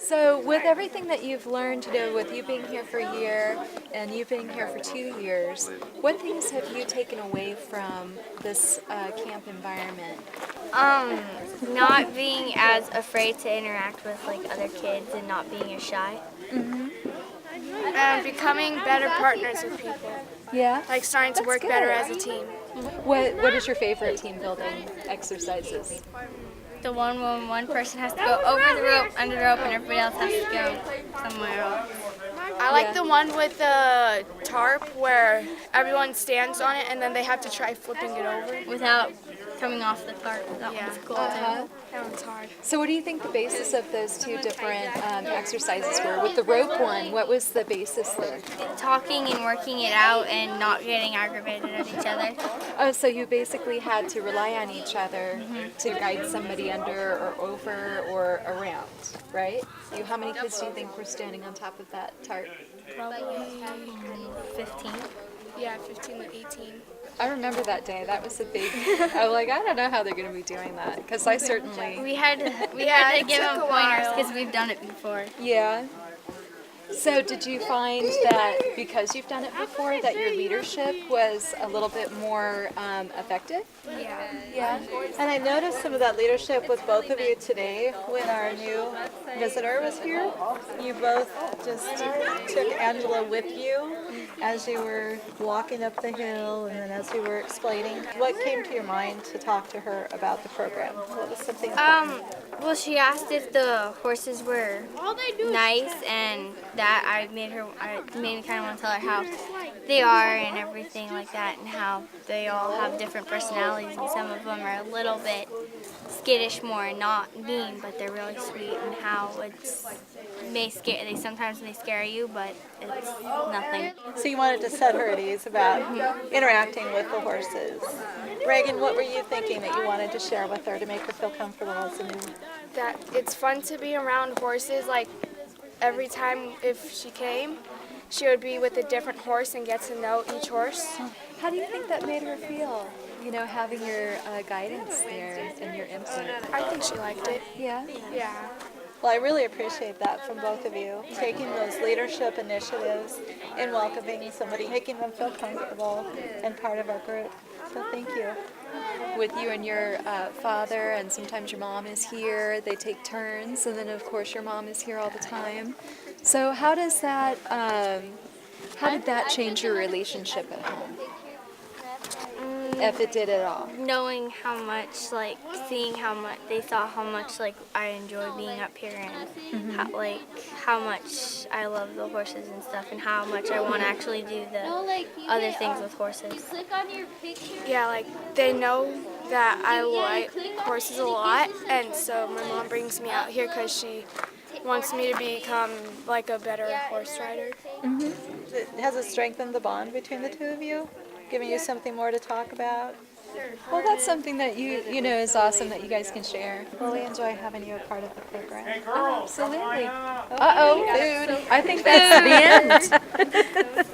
So with everything that you've learned, with you being here for a year and you being here for 2 years, what things have you taken away from this camp environment? Um, Not being as afraid to interact with like other kids and not being as shy. And becoming better partners with people. Yeah? Like starting to That's work good. better as a team. What is your favorite team building exercises? The one when one person has to go over the rope, under the rope, and everybody else has to go somewhere else. I like the one with the tarp where everyone stands on it and then they have to try flipping it over. Without coming off the tarp. That one's cool too. That one's hard. So what do you think the basis of those two different exercises were? With the rope one, what was the basis there? Talking and working it out and not getting aggravated at each other. Oh, so you basically had to rely on each other to guide somebody under or over or around, right? How many kids do you think were standing on top of that tarp? Probably 15. Yeah, 15 to 18. I remember that day. That was a big. I was like, I don't know how they're going to be doing that because I certainly. We had to it give took them a while. pointers because we've done it before. Yeah. So did you find that because you've done it before that your leadership was a little bit more effective? Yeah, and I noticed some of that leadership with both of you today when our new visitor was here. You both just took Angela with you as you were walking up the hill and then as you were explaining. What came to your mind to talk to her about the program? What was something important? Well, she asked if the horses were nice, and that it made me kind of want to tell her how they are and everything like that, and how they all have different personalities, and some of them are a little bit skittish more and not mean, but they're really sweet, and how sometimes they scare you, but it's nothing. So you wanted to set her at ease about interacting with the horses. Reagan, what were you thinking that you wanted to share with her to make her feel comfortable as a new? That it's fun to be around horses. Like every time if she came, she would be with a different horse and get to know each horse. How do you think that made her feel? Having your guidance there and your input. I think she liked it. Yeah. Yeah. Well, I really appreciate that from both of you, taking those leadership initiatives in welcoming somebody, making them feel comfortable and part of our group. So thank you. With you and your father, and sometimes your mom is here. They take turns, and then of course your mom is here all the time. So how did that change your relationship at home? If it did at all. Knowing how much, seeing how much they saw how much I enjoy being up here, and how much I love the horses and stuff, and how much I want to actually do the other things with horses. Yeah, they know that I like horses a lot, and so my mom brings me out here because she wants me to become a better horse rider. Has it strengthened the bond between the two of you? Giving you something more to talk about? Well, that's something that you know is awesome that you guys can share. Well, we enjoy having you a part of the program. Absolutely. Uh-oh, food. I think that's the end.